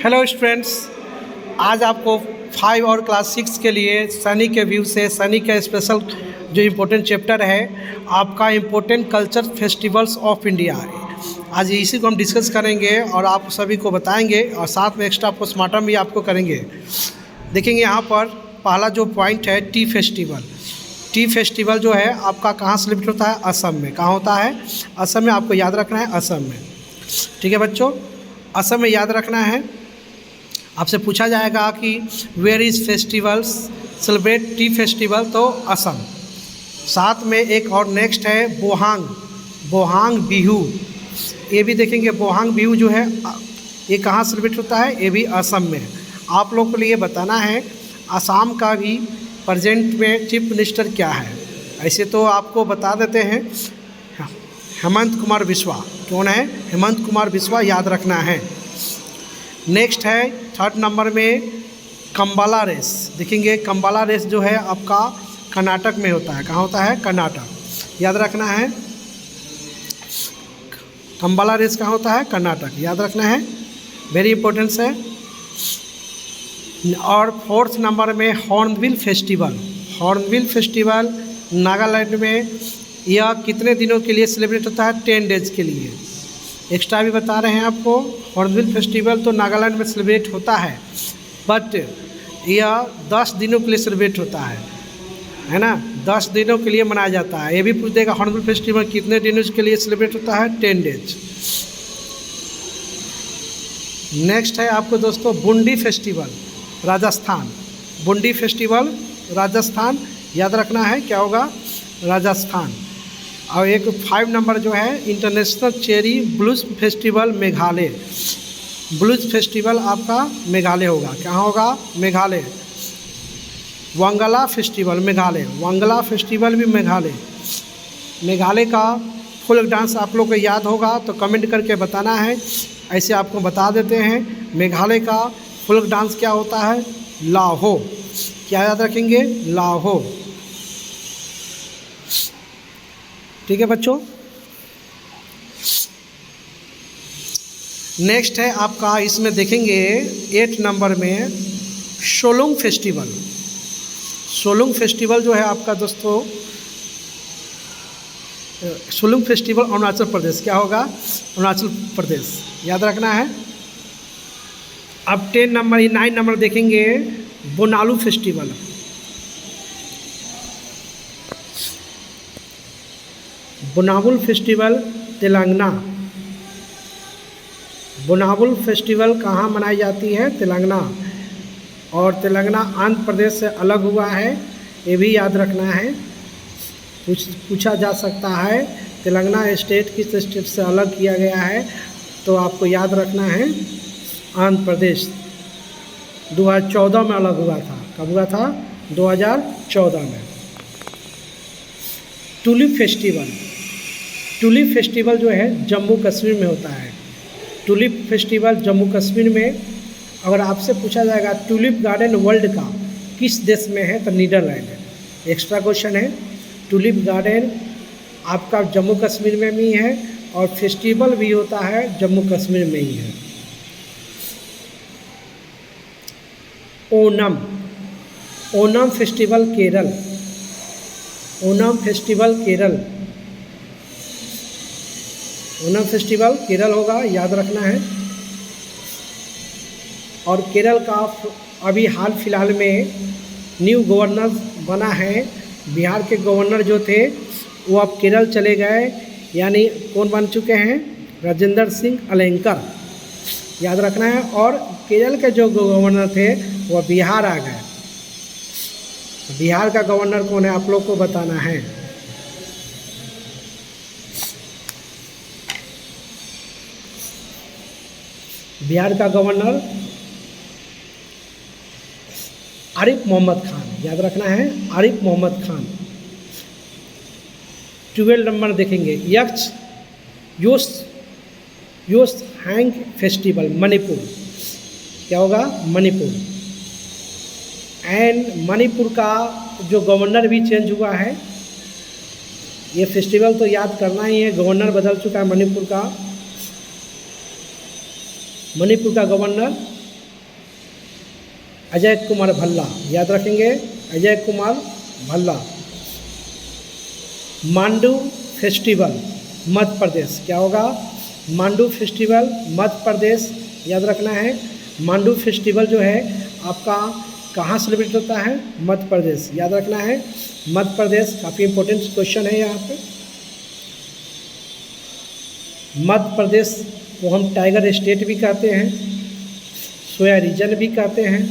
Hello students, आज आपको 5 और क्लास 6 के लिए सनी के व्यू से सनी का स्पेशल जो इम्पोर्टेंट चैप्टर है आपका important culture festivals of India है। आज इसी को हम डिस्कस करेंगे और आप सभी को बताएंगे और साथ में एक्स्ट्रा पोस्टमार्टम भी आपको करेंगे। देखेंगे यहाँ पर पहला जो पॉइंट है टी फेस्टिवल। टी फेस्टिवल जो है आपका कहाँ सेलिब्रेट होता है? असम में। कहाँ होता है? असम में। आपको याद रखना है असम में। ठीक है बच्चों, असम में याद रखना है। आपसे पूछा जाएगा कि where is festivals celebrate tea festival, तो असम। साथ में एक और नेक्स्ट है बोहांग बिहू। ये भी देखेंगे बोहांग बिहू जो है ये कहाँ सेलिब्रेट होता है? ये भी असम में। आप लोग को लिए बताना है असम का भी प्रेजेंट में चीफ मिनिस्टर क्या है। ऐसे तो आपको बता देते हैं हेमंत कुमार बिस्वा। कौन है? हेमंत कुमार बिस्वा, याद रखना है। नेक्स्ट है थर्ड नंबर में कंबाला रेस। देखेंगे कंबाला रेस जो है आपका कर्नाटक में होता है। कहाँ होता है? कर्नाटक, याद रखना है। कंबाला रेस कहाँ होता है? कर्नाटक, याद रखना है, वेरी इंपॉर्टेंट है। और फोर्थ नंबर में hornbill festival. Hornbill festival Nagaland में, यह कितने दिनों के लिए सेलिब्रेट होता है? 10 डेज के लिए। एक्स्ट्रा भी बता रहे हैं आपको। हॉर्नबिल फेस्टिवल तो नागालैंड में सेलिब्रेट होता है, बट यह 10 दिनों के लिए सेलिब्रेट होता है ना। 10 दिनों के लिए मनाया जाता है। ये भी पूछ देगा हॉर्नबिल फेस्टिवल कितने दिनों के लिए सेलिब्रेट होता है? 10 डेज। नेक्स्ट है आपको दोस्तों बूंदी फेस्टिवल, राजस्थान। बूंदी फेस्टिवल राजस्थान, याद रखना है क्या होगा? राजस्थान। और एक 5 नंबर जो है international cherry blues festival Meghalaya. Blues festival आपका मेघालय होगा। कहाँ होगा? मेघालय। वांगला फेस्टिवल मेघालय। वांगला फेस्टिवल भी मेघालय। मेघालय का फुल डांस आप लोग को याद होगा तो कमेंट करके बताना है। ऐसे आपको बता देते हैं मेघालय का फुल डांस क्या होता है? लाहो। क्या याद रखेंगे? लाहो। ठीक है बच्चों। नेक्स्ट है आपका, इसमें देखेंगे 8 नंबर में सोलुंग फेस्टिवल। सोलुंग फेस्टिवल जो है आपका दोस्तों, सोलुंग फेस्टिवल अरुणाचल प्रदेश। क्या होगा? अरुणाचल प्रदेश, याद रखना है। अब 9 नंबर देखेंगे Bonalu festival. Bonalu festival Telangana. Bonalu festival कहाँ मनाई जाती है? तेलंगाना। और तेलंगाना आंध्र प्रदेश से अलग हुआ है, ये भी याद रखना है। पूछा जा सकता है तेलंगाना स्टेट किस स्टेट से अलग किया गया है, तो आपको याद रखना है आंध्र प्रदेश 2014 में अलग हुआ था। कब हुआ था? 2014 में। Tulip festival. टुलिप फेस्टिवल जो है जम्मू कश्मीर में होता है। टुलिप फेस्टिवल जम्मू कश्मीर में। अगर आपसे पूछा जाएगा टुलिप गार्डन वर्ल्ड का किस देश में है, तो नीदरलैंड है। एक्स्ट्रा क्वेश्चन है। टुलिप गार्डन आपका जम्मू कश्मीर में भी है और फेस्टिवल भी होता है जम्मू कश्मीर में ही है। Onam. Onam festival Kerala. Onam festival Kerala. Onam festival Kerala होगा, याद रखना है। और केरल का अभी हाल फिलहाल में न्यू गवर्नर बना है। बिहार के गवर्नर जो थे वो अब केरल चले गए, यानी कौन बन चुके हैं? राजेंद्र सिंह अलेंकर, याद रखना है। और केरल के जो गवर्नर थे वो बिहार आ गए। बिहार का गवर्नर कौन है आप लोग को बताना है। बिहार का गवर्नर आरिफ मोहम्मद खान, याद रखना है, आरिफ मोहम्मद खान। 12 नंबर देखेंगे योस हैंग फेस्टिवल मणिपुर। क्या होगा? मणिपुर। एंड मणिपुर का जो गवर्नर भी चेंज हुआ है। ये फेस्टिवल तो याद करना ही है, गवर्नर बदल चुका है मणिपुर का। मणिपुर का गवर्नर अजय कुमार भल्ला, याद रखेंगे अजय कुमार भल्ला। मांडू फेस्टिवल मध्य प्रदेश, क्या होगा? मांडू फेस्टिवल मध्य प्रदेश, याद रखना है। मांडू फेस्टिवल जो है आपका कहाँ सेलिब्रेट होता है? मध्य प्रदेश, याद रखना है मध्य प्रदेश। काफ़ी इंपॉर्टेंट क्वेश्चन है यहाँ पे। मध्य प्रदेश को हम टाइगर स्टेट भी कहते हैं, सोया रीजन भी कहते हैं,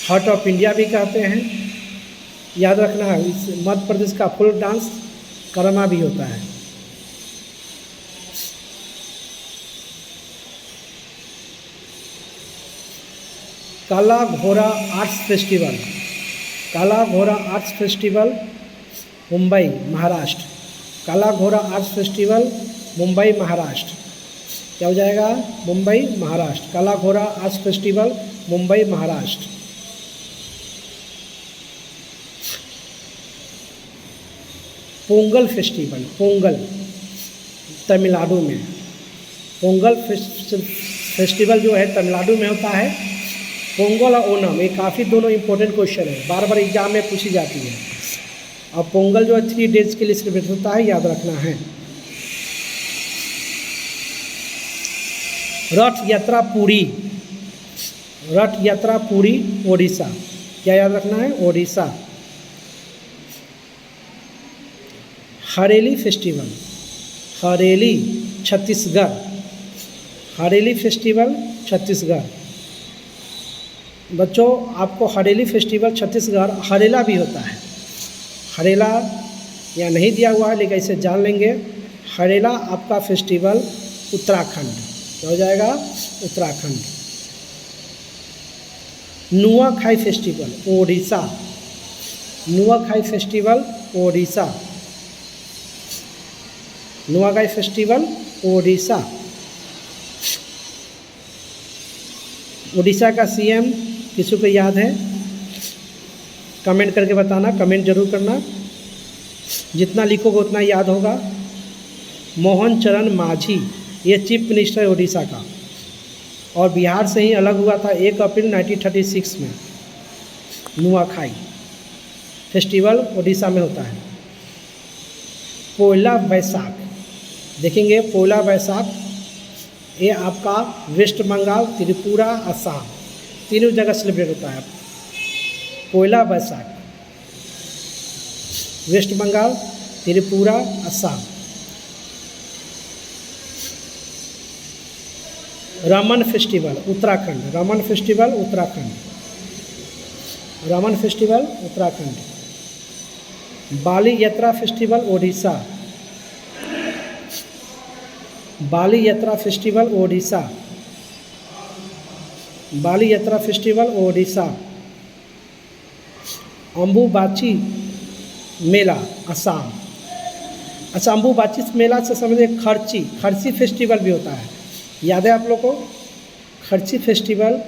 हार्ट ऑफ इंडिया भी कहते हैं, याद रखना है। इस मध्य प्रदेश का फुल डांस कर्मा भी होता है। काला घोड़ा आर्ट्स फेस्टिवल, काला घोड़ा आर्ट्स फेस्टिवल मुंबई महाराष्ट्र, काला घोड़ा आर्ट्स फेस्टिवल मुंबई महाराष्ट्र, क्या हो जाएगा? मुंबई महाराष्ट्र। काला घोड़ा arts festival Mumbai Maharashtra. Pongal festival, Pongal Tamil Nadu में, पोंगल फेस्टिवल जो है तमिलनाडु में होता है। पोंगल और ओणम, ये काफ़ी दोनों इंपॉर्टेंट क्वेश्चन है, बार बार एग्जाम में पूछी जाती है। और पोंगल जो है 3 डेज के लिए सेलिब्रेट होता है, याद रखना है। रथ यात्रा पुरी, रथ यात्रा पुरी ओडिशा, क्या याद रखना है? ओडिशा। Hareli festival, Hareli Chhattisgarh, Hareli festival Chhattisgarh. बच्चों आपको हरेली फेस्टिवल छत्तीसगढ़, हरेला भी होता है, हरेला या नहीं दिया हुआ है लेकिन इसे जान लेंगे। हरेला आपका फेस्टिवल उत्तराखंड, क्या हो जाएगा? Uttarakhand. Nuakhai festival Odisha, Nuakhai festival Odisha, Nuakhai festival Odisha. Orissa का सीएम किसी को याद है? कमेंट करके बताना, कमेंट जरूर करना, जितना लिखोगे उतना याद होगा। मोहन चरण मांझी, ये चीफ मिनिस्टर है उड़ीसा का, और बिहार से ही अलग हुआ था 1 अप्रैल 1936 में। नुआखाई फेस्टिवल उड़ीसा में होता है। पोयला बैसाख देखेंगे, पोयला बैसाख ये आपका वेस्ट बंगाल, त्रिपुरा, असम, तीनों जगह सेलिब्रेट होता है। Poila Baisakh West Bengal, Tripura, Assam. Ramman festival Uttarakhand, Ramman festival Uttarakhand, Ramman festival Uttarakhand. Bali Yatra festival Odisha, Bali Yatra festival Odisha, Bali Yatra festival Odisha. Ambubachi Mela Assam. अच्छा, अम्बुबाची मेला से समझे खर्ची, खर्ची फेस्टिवल भी होता है, याद है आप लोग को? खर्ची फेस्टिवल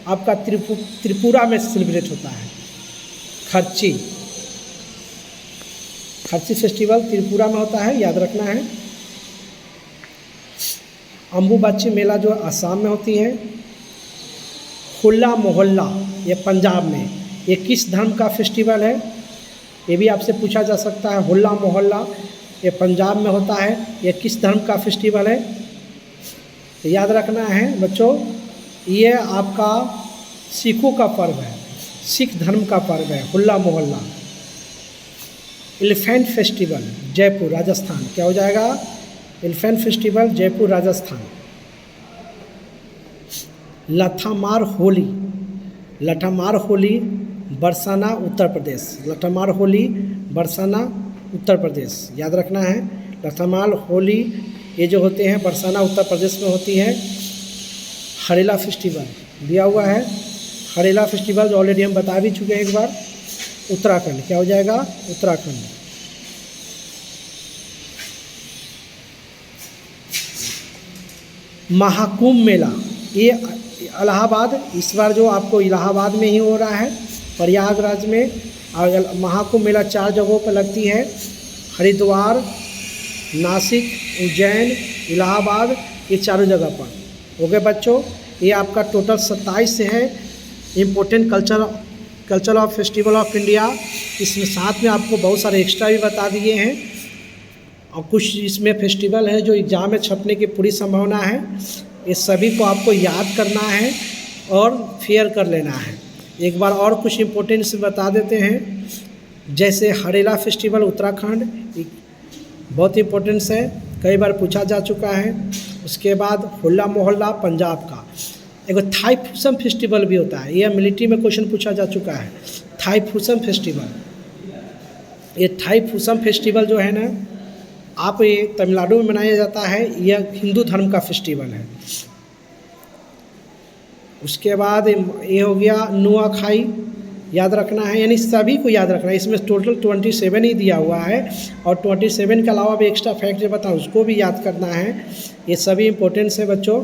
आपका त्रिपुरा में सेलिब्रेट होता है। खर्ची, खर्ची फेस्टिवल त्रिपुरा में होता है, याद रखना है। अम्बुबाची मेला जो असम में होती है। हुल्ला मोहल्ला ये पंजाब में, ये किस धर्म का फेस्टिवल है? ये भी आपसे पूछा जा सकता है। हुल्ला मोहल्ला ये पंजाब में होता है, ये किस धर्म का फेस्टिवल है? तो याद रखना है बच्चों, ये आपका सिखों का पर्व है, सिख धर्म का पर्व है हुल्ला मोहल्ला। एलिफेंट फेस्टिवल जयपुर राजस्थान, क्या हो जाएगा? Elephant festival Jaipur Rajasthan. लठामार होली, लठामार होली बरसाना उत्तर प्रदेश, लठामार होली बरसाना उत्तर प्रदेश, याद रखना है। लठामार होली ये जो होते हैं बरसाना उत्तर प्रदेश में होती है। हरेला फेस्टिवल दिया हुआ है, हरेला फेस्टिवल जो ऑलरेडी हम बता भी चुके हैं एक बार, उत्तराखंड, क्या हो जाएगा? उत्तराखंड। महाकुंभ मेला ये इलाहाबाद, इस बार जो आपको इलाहाबाद में ही हो रहा है, प्रयागराज में। और महाकुंभ मेला 4 जगहों पर लगती है, हरिद्वार, नासिक, उज्जैन, इलाहाबाद, ये चारों जगह पर। ओके बच्चों, ये आपका टोटल 27 है important culture of festival of India. इसमें साथ में आपको बहुत सारे एक्स्ट्रा भी बता दिए हैं, और कुछ इसमें फेस्टिवल है जो एग्ज़ाम में छपने की पूरी संभावना है। ये सभी को आपको याद करना है और फेयर कर लेना है। एक बार और कुछ इम्पोर्टेंट से बता देते हैं, जैसे हरेला फेस्टिवल उत्तराखंड, बहुत इम्पोर्टेंस है, कई बार पूछा जा चुका है। उसके बाद होला मोहल्ला पंजाब का। एक थाई फूसम फेस्टिवल भी होता है, यह मिलिट्री में क्वेश्चन पूछा जा चुका है। थाई फूसम फेस्टिवल, ये थाई फूसम फेस्टिवल जो है ना, आप ये तमिलनाडु में मनाया जाता है। यह हिंदू धर्म का फेस्टिवल है। उसके बाद ये हो गया नुआखाई, याद रखना है, यानी सभी को याद रखना है। इसमें टोटल 27 ही दिया हुआ है, और 27 के अलावा भी एक्स्ट्रा फैक्ट जो बताऊँ उसको भी याद करना है। ये सभी इम्पोर्टेंट्स है बच्चों।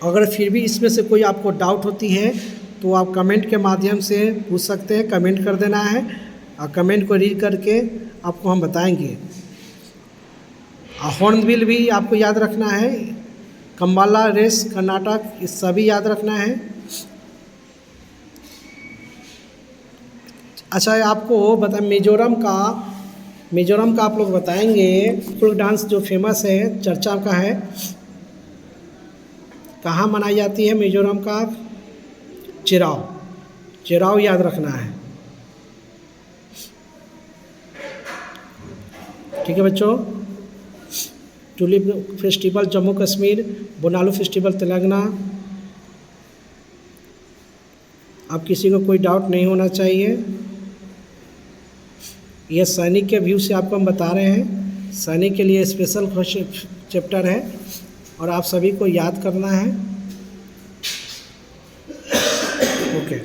अगर फिर भी इसमें से कोई आपको डाउट होती है तो आप कमेंट के माध्यम से पूछ सकते हैं, कमेंट कर देना है, और कमेंट को रीड करके आपको हम बताएंगे। हॉर्नबिल भी आपको याद रखना है, कम्बाला रेस कर्नाटक, ये सभी याद रखना है। अच्छा, आपको बता मिज़ोरम का आप लोग बताएंगे फोक डांस जो फेमस है, चर्चा का है, कहाँ मनाई जाती है मिज़ोरम का? चिराव याद रखना है। ठीक है बच्चों। Tulip festival Jammu Kashmir, Bonalu festival Telangana. अब किसी को कोई डाउट नहीं होना चाहिए। यह सैनिक के व्यू से आपको हम बता रहे हैं, सैनिक के लिए स्पेशल चैप्टर है और आप सभी को याद करना है। ओके।